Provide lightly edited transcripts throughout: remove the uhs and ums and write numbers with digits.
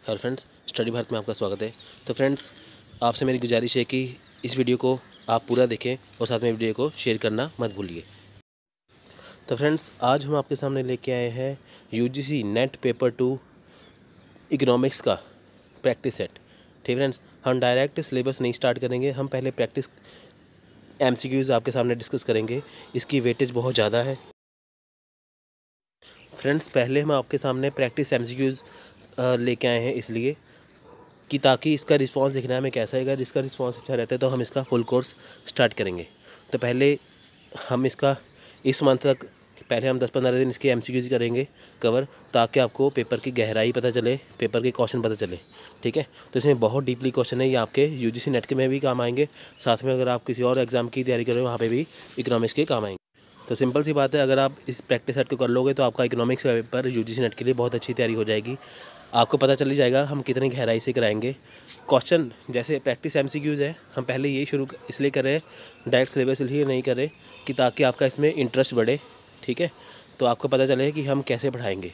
Hello friends, study Bharat में आपका स्वागत है। तो फ्रेंड्स, आपसे मेरी गुजारिश है कि इस वीडियो को आप पूरा देखें और साथ में वीडियो को शेयर करना मत भूलिए। तो फ्रेंड्स, आज हम आपके सामने लेके आए हैं यूजीसी नेट पेपर 2 इकोनॉमिक्स का प्रैक्टिस सेट। ठीक फ्रेंड्स, हम डायरेक्ट सिलेबस नहीं स्टार्ट करेंगे, हम पहले प्रैक्टिस एमसीक्यूज़ आपके सामने डिस्कस करेंगे। इसकी वेटेज बहुत ज़्यादा है फ्रेंड्स। पहले हम आपके सामने प्रैक्टिस एमसीक्यूज़ लेके आए हैं इसलिए कि ताकि इसका रिस्पांस देखना है हमें कैसा है। अगर इसका रिस्पांस अच्छा रहता है तो हम इसका फुल कोर्स स्टार्ट करेंगे। तो पहले हम इसका इस मंथ तक पहले हम 10-15 दिन इसके एमसीक्यूज़ करेंगे कवर, ताकि आपको पेपर की गहराई पता चले, पेपर के क्वेश्चन पता चले। ठीक है, तो इसमें बहुत डीपली क्वेश्चन है, ये आपके यूजीसी नेट के में भी काम आएंगे, साथ में अगर आप किसी और एग्ज़ाम की तैयारी कर रहे हो वहाँ पर भी इकोनॉमिक्स के काम आएंगे। तो सिंपल सी बात है, अगर आप इस प्रैक्टिस सेट को कर लोगे तो आपका इकोनॉमिक्स का पेपर यूजीसी नेट के लिए बहुत अच्छी तैयारी हो जाएगी। आपको पता चल ही जाएगा हम कितनी गहराई से कराएंगे। क्वेश्चन जैसे प्रैक्टिस एमसीक्यूज़ है, हम पहले ये शुरू इसलिए कर रहे हैं, डायरेक्ट सिलेबस इसलिए नहीं कर रहे कि ताकि आपका इसमें इंटरेस्ट बढ़े। ठीक है, तो आपको पता चले कि हम कैसे पढ़ाएंगे।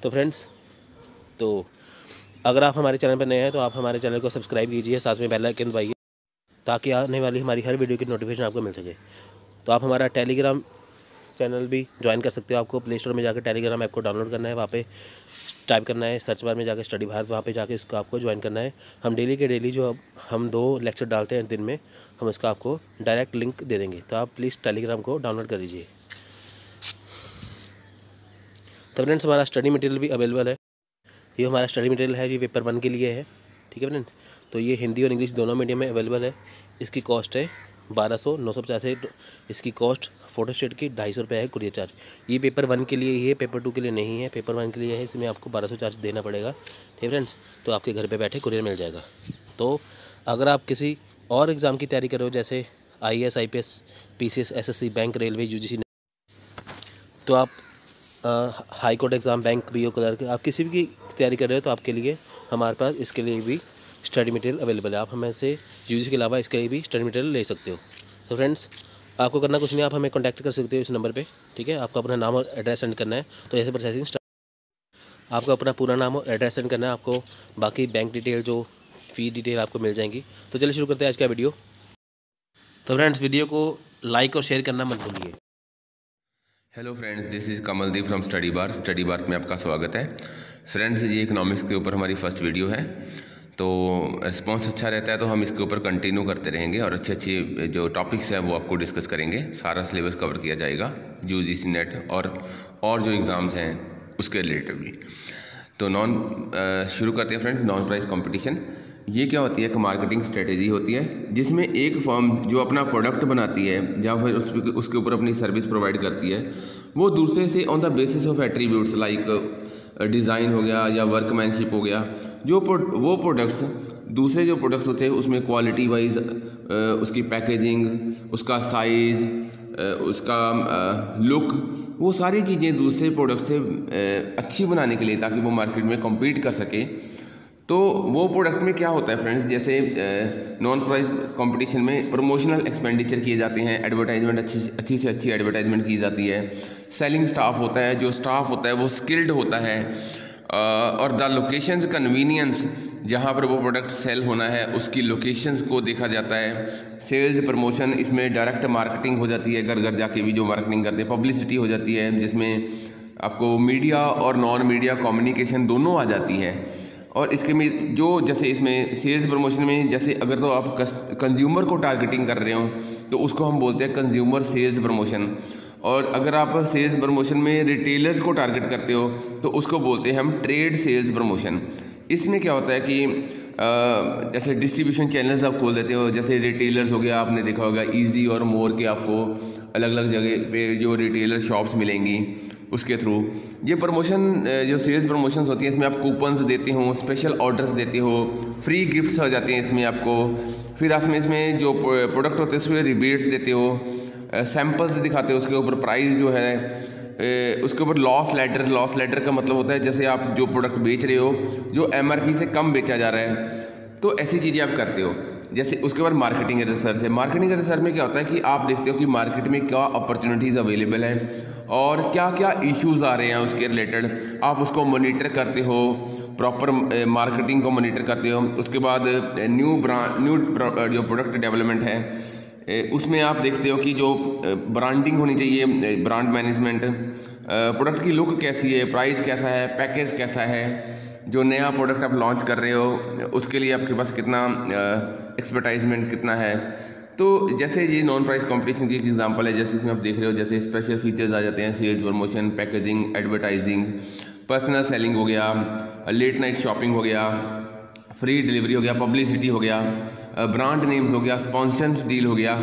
तो फ्रेंड्स, तो अगर आप हमारे चैनल पर नए हैं तो आप हमारे चैनल को सब्सक्राइब कीजिए, साथ में बेल आइकन दबाइए ताकि आने वाली हमारी हर वीडियो की नोटिफिकेशन आपको मिल सके। तो आप हमारा टेलीग्राम चैनल भी ज्वाइन कर सकते हो। आपको प्ले स्टोर में जाकर टेलीग्राम ऐप को डाउनलोड करना है, वहाँ पे टाइप करना है सर्च बार में जाकर स्टडी भारत, वहाँ पे जाके इसको आपको ज्वाइन करना है। हम डेली के डेली जो हम 2 लेक्चर डालते हैं दिन में, हम इसका आपको डायरेक्ट लिंक दे देंगे, तो आप प्लीज़ टेलीग्राम को डाउनलोड कर लीजिए। तो फ्रेंड्स, हमारा स्टडी मटेरियल भी अवेलेबल है। ये हमारा स्टडी मटेरियल है, ये पेपर 1 के लिए है। ठीक है फ्रेंड्स, तो ये हिंदी और इंग्लिश दोनों मीडियम में अवेलेबल है। इसकी कॉस्ट है 1200 इसकी कॉस्ट फोटो स्टेट की 250 रुपये है, कुरियर चार्ज। ये पेपर 1 के लिए ही है, पेपर 2 के लिए नहीं है। पेपर 1 के लिए है, इसमें आपको 1200 चार्ज देना पड़ेगा। ठीक है फ्रेंड्स, तो आपके घर पे बैठे कुरियर मिल जाएगा। तो अगर आप किसी और एग्ज़ाम की तैयारी करो जैसे IAS, IPS, PCS, SSC, bank, railway, UGC, तो आप high court exam, bank, BO clerk, आप किसी भी की तैयारी कर रहे हो तो आपके लिए हमारे पास इसके लिए भी स्टडी मटेरियल अवेलेबल है। आप हमें से यूजी के अलावा इसके लिए भी स्टडी मटेरियल ले सकते हो। तो फ्रेंड्स, आपको करना कुछ नहीं, आप हमें कांटेक्ट कर सकते हो इस नंबर पे। ठीक है, आपको अपना नाम और एड्रेस सेंड करना है, तो ऐसे प्रोसेसिंग स्टार्ट। आपको अपना पूरा नाम और एड्रेस सेंड करना है, आपको बाकी बैंक डिटेल जो फ़ी डिटेल आपको मिल जाएंगी। तो चलिए शुरू करते हैं आज का वीडियो। तो फ्रेंड्स, वीडियो को लाइक और शेयर करना मत भूलिए। Hello friends, this is Kamaldeep from study Bharat में आपका स्वागत है। फ्रेंड्स, ये इकोनॉमिक्स के ऊपर हमारी फर्स्ट वीडियो है, तो रिस्पांस अच्छा रहता है तो हम इसके ऊपर कंटिन्यू करते रहेंगे और अच्छे अच्छे जो टॉपिक्स हैं वो आपको डिस्कस करेंगे। सारा सिलेबस कवर किया जाएगा यूजीसी नेट और जो एग्ज़ाम्स हैं उसके रिलेटेड भी। तो शुरू करते हैं फ्रेंड्स। नॉन प्राइस कंपटीशन ये क्या होती है? एक मार्केटिंग स्ट्रेटेजी होती है जिसमें एक फर्म जो अपना प्रोडक्ट बनाती है या फिर उसके ऊपर अपनी सर्विस प्रोवाइड करती है, वो दूसरे से on the basis of attributes like design हो गया या वर्कमैनशिप हो गया, वो प्रोडक्ट्स दूसरे जो प्रोडक्ट्स होते हैं उसमें क्वालिटी वाइज, उसकी पैकेजिंग, उसका साइज़, उसका लुक, वो सारी चीज़ें दूसरे प्रोडक्ट से अच्छी बनाने के लिए ताकि वो मार्केट में कम्पीट कर सके। तो वो प्रोडक्ट में क्या होता है फ्रेंड्स, जैसे नॉन प्राइस कंपटीशन में प्रमोशनल एक्सपेंडिचर किए जाते हैं, एडवर्टाइजमेंट अच्छी से अच्छी एडवर्टाइजमेंट की जाती है, सेलिंग स्टाफ होता है, जो स्टाफ होता है वो स्किल्ड होता है, और द लोकेशंस कन्वीनियंस, जहाँ पर वो प्रोडक्ट सेल होना है उसकी लोकेशंस को देखा जाता है। सेल्स प्रमोशन, इसमें डायरेक्ट मार्केटिंग हो जाती है, घर घर जाके भी जो मार्केटिंग करते हैं, पब्लिसिटी हो जाती है जिसमें आपको मीडिया और नॉन मीडिया कम्युनिकेशन दोनों आ जाती है। और इसके में जो जैसे इसमें सेल्स प्रमोशन में जैसे अगर तो आप कंज्यूमर को टारगेटिंग कर रहे हो तो उसको हम बोलते हैं कंज्यूमर सेल्स प्रमोशन, और अगर आप सेल्स प्रमोशन में रिटेलर्स को टारगेट करते हो तो उसको बोलते हैं हम ट्रेड सेल्स प्रमोशन। इसमें क्या होता है कि जैसे डिस्ट्रीब्यूशन चैनल्स आप खोल देते हो, जैसे रिटेलर्स हो गया, आपने देखा होगा ईजी और मोर के आपको अलग अलग जगह पे जो रिटेलर शॉप्स मिलेंगी, उसके थ्रू ये प्रमोशन जो सेल्स प्रमोशंस होती हैं इसमें आप कूपन्स देते हो, स्पेशल ऑर्डर्स देते हो, फ्री गिफ्ट्स हो जाते हैं इसमें आपको, फिर इसमें जो प्रोडक्ट होते हैं उसमें रिबेट्स देते हो, सैम्पल्स दिखाते हो, उसके ऊपर प्राइस जो है उसके ऊपर लॉस लेटर का मतलब होता है जैसे आप जो प्रोडक्ट बेच रहे हो जो MRP से कम बेचा जा रहा है, तो ऐसी चीज़ें आप करते हो। जैसे उसके बाद मार्केटिंग रिसर्च है। मार्केटिंग रिसर्च में क्या होता है कि आप देखते हो कि मार्केट में क्या अपॉर्चुनिटीज़ अवेलेबल हैं और क्या क्या इश्यूज़ आ रहे हैं उसके रिलेटेड, आप उसको मॉनिटर करते हो, प्रॉपर मार्केटिंग को मॉनिटर करते हो। उसके बाद न्यू जो प्रोडक्ट डेवलपमेंट है उसमें आप देखते हो कि जो ब्रांडिंग होनी चाहिए, ब्रांड मैनेजमेंट, प्रोडक्ट की लुक कैसी है, प्राइस कैसा है, पैकेज कैसा है, जो नया प्रोडक्ट आप लॉन्च कर रहे हो उसके लिए आपके पास कितना एक्सपर्टाइजमेंट कितना है। तो जैसे ये नॉन प्राइस कंपटीशन की एक एग्जांपल है, जैसे इसमें आप देख रहे हो, जैसे स्पेशल फीचर्स आ जाते हैं, sales, promotion, packaging, advertising, personal selling हो गया, लेट नाइट शॉपिंग हो गया, फ्री डिलीवरी हो गया, पब्लिसिटी हो गया, ब्रांड नेम्स हो गया, स्पॉन्सर्स डील हो गया,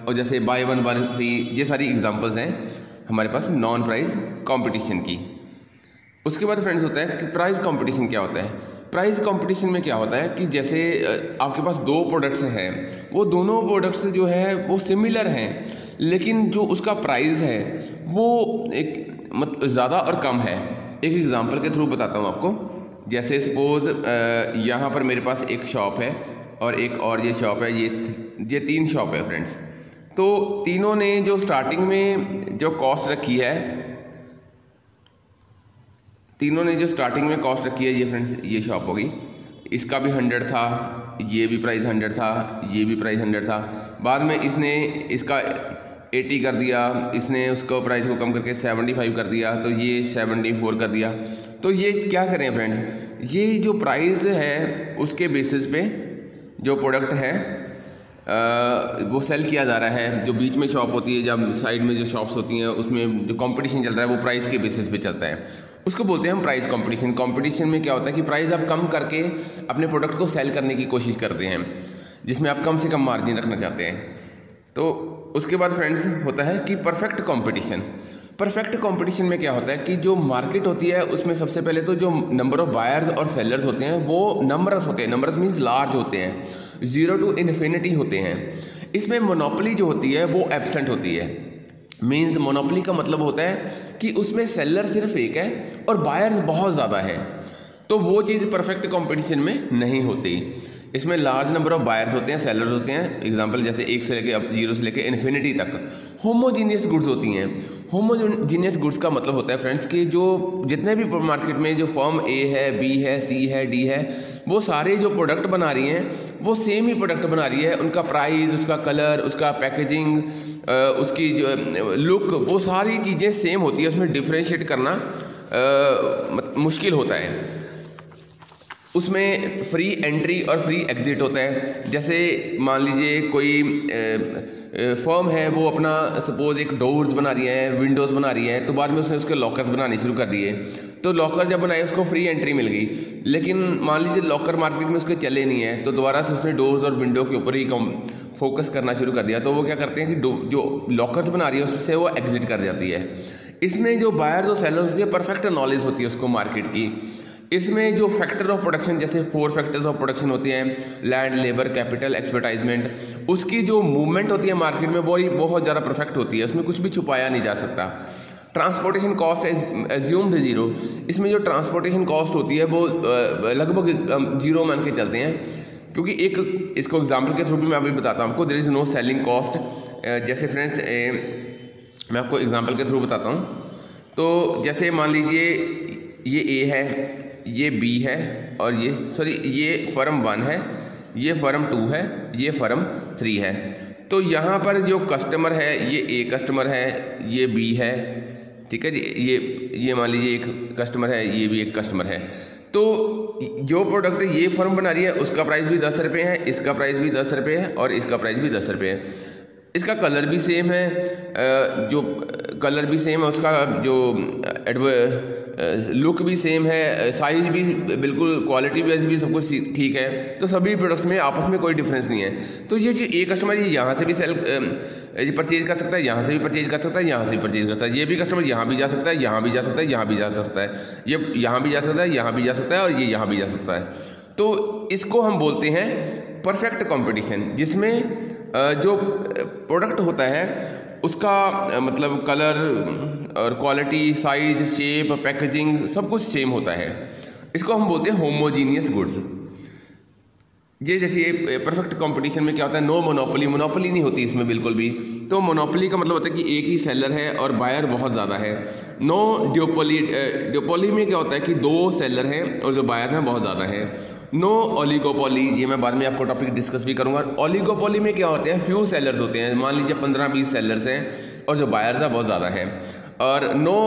और जैसे बाय वन वन फ्री, ये सारी एग्जांपल्स हैं हमारे पास नॉन प्राइस कंपटीशन की। उसके बाद फ्रेंड्स होता है कि प्राइस कंपटीशन क्या होता है। प्राइस कंपटीशन में क्या होता है कि जैसे आपके पास दो प्रोडक्ट्स हैं, वो दोनों प्रोडक्ट्स जो है वो सिमिलर हैं, लेकिन जो उसका प्राइस है वो एक मतलब ज़्यादा और कम है। एक एग्जांपल के थ्रू बताता हूँ आपको। जैसे सपोज़ यहाँ पर मेरे पास एक शॉप है और एक और ये शॉप है, ये 3 शॉप है फ्रेंड्स। तो तीनों ने जो स्टार्टिंग में जो कॉस्ट रखी है, तीनों ने जो स्टार्टिंग में कॉस्ट रखी है, ये फ्रेंड्स ये शॉप होगी, इसका भी 100 था, ये भी प्राइस 100 था, ये भी प्राइस 100 था। बाद में इसने इसका 80 कर दिया, इसने उसको प्राइस को कम करके 75 कर दिया, तो ये 74 कर दिया। तो ये क्या करें फ्रेंड्स, ये जो प्राइस है उसके बेसिस पे जो प्रोडक्ट है वो सेल किया जा रहा है। जो बीच में शॉप होती है, जब साइड में जो शॉप्स होती हैं, उसमें जो कंपटीशन चल रहा है वो प्राइस के बेसिस पे चलता है, उसको बोलते हैं हम प्राइस कंपटीशन। कंपटीशन में क्या होता है कि प्राइस आप कम करके अपने प्रोडक्ट को सेल करने की कोशिश करते हैं, जिसमें आप कम से कम मार्जिन रखना चाहते हैं। तो उसके बाद फ्रेंड्स होता है कि परफेक्ट कंपटीशन। परफेक्ट कंपटीशन में क्या होता है कि जो मार्केट होती है उसमें सबसे पहले तो जो नंबर ऑफ बायर्स और सेलर्स होते हैं वो नंबरस होते हैं। नंबरस मीन्स लार्ज होते हैं, 0 to इन्फिनिटी होते हैं। इसमें मोनोपोली जो होती है वो एब्सेंट होती है। मीन्स मोनोपोली का मतलब होता है कि उसमें सेलर सिर्फ एक है और बायर्स बहुत ज़्यादा है, तो वो चीज़ परफेक्ट कंपटीशन में नहीं होती। इसमें लार्ज नंबर ऑफ बायर्स होते हैं, सेलर्स होते हैं। एग्जांपल जैसे 1 से लेके 0 से लेके इन्फिनिटी तक। होमोजीनियस गुड्स होती हैं। होमोजीनियस गुड्स का मतलब होता है फ्रेंड्स कि जो जितने भी मार्केट में जो फर्म ए है, बी है, सी है, डी है, वो सारे जो प्रोडक्ट बना रही हैं वो सेम ही प्रोडक्ट बना रही है। उनका प्राइस, उसका कलर, उसका पैकेजिंग, उसकी जो लुक, वो सारी चीज़ें सेम होती है। उसमें डिफ्रेंशिएट करना मुश्किल होता है। उसमें फ्री एंट्री और फ्री एग्जिट होता है। जैसे मान लीजिए कोई फर्म है, वो अपना सपोज एक डोर्स बना रही है, विंडोज़ बना रही है, तो बाद में उसने उसके लॉकर्स बनाने शुरू कर दिए। तो लॉकर जब बनाए उसको फ्री एंट्री मिल गई, लेकिन मान लीजिए लॉकर मार्केट में उसके चले नहीं है, तो दोबारा से उसने डोर्स और विंडो के ऊपर ही फोकस करना शुरू कर दिया। तो वो क्या करते हैं कि जो लॉकर्स बना रही है उससे वो एग्जिट कर जाती है। इसमें जो बायर्स और सेलर्स होती है, परफेक्ट नॉलेज होती है उसको मार्केट की। इसमें जो फैक्टर ऑफ प्रोडक्शन, जैसे 4 फैक्टर्स ऑफ प्रोडक्शन होते हैं, लैंड, लेबर, कैपिटल, एक्सपर्टाइजमेंट, उसकी जो मूवमेंट होती है मार्केट में वो बहुत ज़्यादा परफेक्ट होती है। उसमें कुछ भी छुपाया नहीं जा सकता। Transportation cost assumed 0। इसमें जो ट्रांसपोर्टेशन कॉस्ट होती है वो लगभग 0 मान के चलते हैं, क्योंकि एक इसको एग्जाम्पल के थ्रू भी मैं अभी बताता हूँ आपको। There is no selling cost. जैसे फ्रेंड्स मैं आपको एग्जाम्पल के थ्रू बताता हूँ। तो जैसे मान लीजिए ये ए है, ये बी है, और ये फर्म 1 है, ये फर्म 2 है, ये फर्म 3 है। तो यहाँ पर जो कस्टमर है ये ए कस्टमर है, ये बी है, ठीक है जी। ये मान लीजिए एक कस्टमर है, ये भी एक कस्टमर है। तो जो प्रोडक्ट ये फर्म बना रही है उसका प्राइस भी 10 रुपये है, इसका प्राइस भी 10 रुपये है, और इसका प्राइस भी 10 रुपये है। इसका कलर भी सेम है, जो कलर भी सेम है, उसका जो लुक भी सेम है, साइज भी बिल्कुल, क्वालिटी वाइज भी सब कुछ ठीक है। तो सभी प्रोडक्ट्स में आपस में कोई डिफरेंस नहीं है। तो ये जो एक कस्टमर ये यहाँ से भी परचेज कर सकता है, यहाँ से भी परचेज कर सकता है, यहाँ से भी परचेज कर सकता है। ये भी कस्टमर यहाँ भी जा सकता है, यहाँ भी जा सकता है, यहाँ भी जा सकता है, ये यहाँ भी जा सकता है, यहाँ भी जा सकता है, और ये यहाँ भी जा सकता है। तो इसको हम बोलते हैं परफेक्ट कंपटीशन, जिसमें जो प्रोडक्ट होता है उसका मतलब कलर और क्वालिटी, साइज, शेप, पैकेजिंग सब कुछ सेम होता है। इसको हम बोलते हैं होमोजीनियस गुड्स। ये जैसे परफेक्ट कंपटीशन में क्या होता है, नो मोनोपोली, मोनोपोली नहीं होती इसमें बिल्कुल भी। तो मोनोपोली का मतलब होता है कि एक ही सेलर है और बायर बहुत ज़्यादा है। नो ड्यूपोली, ड्यूपोली में क्या होता है कि दो सेलर हैं और जो बायर हैं बहुत ज़्यादा है। नो ओलिगोपोली, ये मैं बाद में आपको टॉपिक डिस्कस भी करूँगा। ओलिगोपोली में क्या होते हैं, फ्यू सेलर्स होते हैं, मान लीजिए 15-20 सेलर्स हैं और जो बायर्स हैं बहुत ज़्यादा हैं। और नो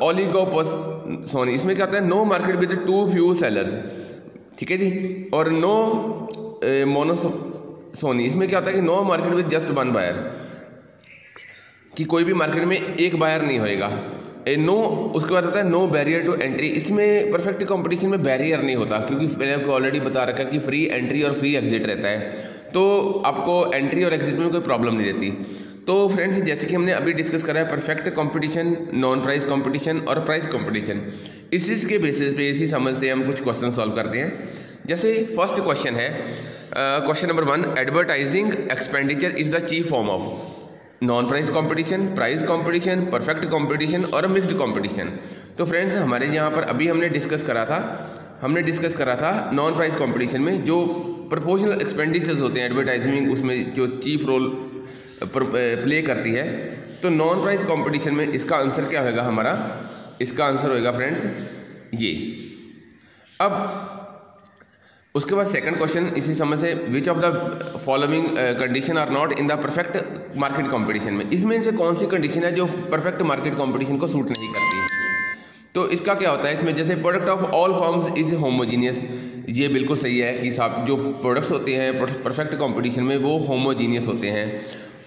ओलिगोपोली, इसमें क्या होता है, no market with too few sellers, ठीक है जी। और नो मोनोसोनी, इसमें क्या होता है कि no market with just one buyer, कि कोई भी मार्केट में एक बायर नहीं होएगा। नो, उसके बाद होता है नो बैरियर टू एंट्री, इसमें परफेक्ट कंपटीशन में बैरियर नहीं होता, क्योंकि मैंने आपको ऑलरेडी बता रखा है कि फ्री एंट्री और फ्री एग्जिट रहता है, तो आपको एंट्री और एग्जिट में कोई प्रॉब्लम नहीं रहती। तो फ्रेंड्स, जैसे कि हमने अभी डिस्कस करा है perfect competition, non price competition और प्राइस कंपटीशन, इसी के बेसिस पे, इसी समझ से हम कुछ क्वेश्चन सॉल्व करते हैं। जैसे फर्स्ट क्वेश्चन है, question number 1, advertising expenditure is the chief form of non price competition, price competition, perfect competition और मिक्स्ड कंपटीशन। तो फ्रेंड्स, हमारे यहाँ पर अभी हमने डिस्कस करा था नॉन प्राइस कंपटीशन में जो प्रोपोर्शनल एक्सपेंडिचर्स होते हैं एडवर्टाइजिंग, उसमें जो चीफ रोल प्ले करती है। तो नॉन प्राइस कंपटीशन में इसका आंसर क्या होगा हमारा, इसका आंसर होगा फ्रेंड्स ये। अब उसके बाद सेकंड क्वेश्चन इसी समझ से, which of the following condition are not in the perfect market competition में, इसमें से कौन सी कंडीशन है जो परफेक्ट मार्केट कंपटीशन को सूट नहीं करती। तो इसका क्या होता है, इसमें जैसे product of all firms is homogeneous, ये बिल्कुल सही है कि साहब जो प्रोडक्ट्स होते हैं परफेक्ट कंपटीशन में वो होमोजीनियस होते हैं।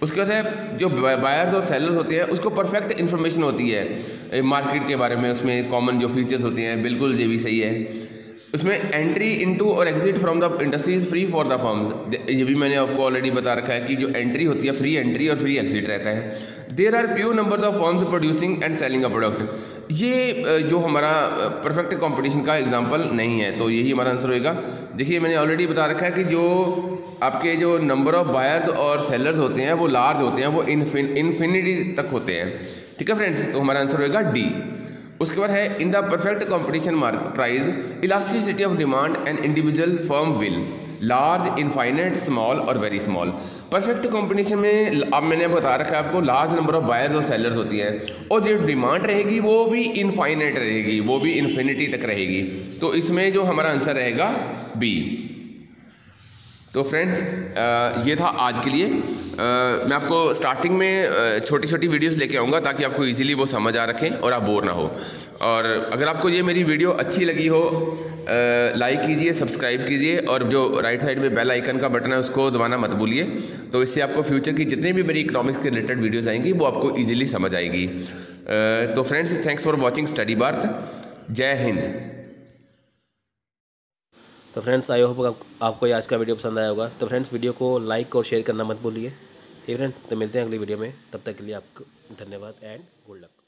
उसके बाद है जो बायर्स और सेलर्स होते हैं उसको परफेक्ट इन्फॉर्मेशन होती है मार्केट के बारे में, उसमें कॉमन जो फीचर्स होते हैं, बिल्कुल ये भी सही है। उसमें एंट्री इनटू और exit from the industry is free for the firms, ये भी मैंने आपको ऑलरेडी बता रखा है कि जो एंट्री होती है, फ्री एंट्री और फ्री एग्जिट रहता है। There are few numbers of firms producing and selling a product, ये जो हमारा परफेक्ट कंपटीशन का एग्जांपल नहीं है, तो यही हमारा आंसर होएगा। देखिए, मैंने ऑलरेडी बता रखा है कि जो आपके जो नंबर ऑफ बायर्स और सेलर्स होते हैं वो लार्ज होते हैं, वो इन्फिनिटी तक होते हैं, ठीक है फ्रेंड्स। तो हमारा आंसर होएगा डी। उसके बाद है, इन the perfect competition price elasticity of demand and individual firm will large, infinite, small और वेरी स्मॉल। परफेक्ट कंपटीशन में अब मैंने बता रखा है आपको, लार्ज नंबर ऑफ बायर्स और सेलर्स होती है और जो डिमांड रहेगी वो भी इनफाइनाइट रहेगी, वो भी इन्फिनिटी तक रहेगी। तो इसमें जो हमारा आंसर रहेगा बी। तो फ्रेंड्स, ये था आज के लिए। मैं आपको स्टार्टिंग में छोटी छोटी वीडियोस लेके आऊँगा ताकि आपको इजीली वो समझ आ रखें और आप बोर ना हो। और अगर आपको ये मेरी वीडियो अच्छी लगी हो, लाइक कीजिए, सब्सक्राइब कीजिए और जो राइट साइड में बेल आइकन का बटन है उसको दबाना मत भूलिए। तो इससे आपको फ्यूचर की जितनी भी मेरी इकोनॉमिक्स के रिलेटेड वीडियोज़ आएंगी वो आपको ईजिली समझ आएगी। तो friends, thanks for watching study Bharat. जय हिंद। तो फ्रेंड्स, आई होप आपको आज का वीडियो पसंद आया होगा। तो फ्रेंड्स, वीडियो को लाइक और शेयर करना मत भूलिए, ठीक है फ्रेंड। तो मिलते हैं अगली वीडियो में, तब तक के लिए आपको धन्यवाद एंड गुड लक।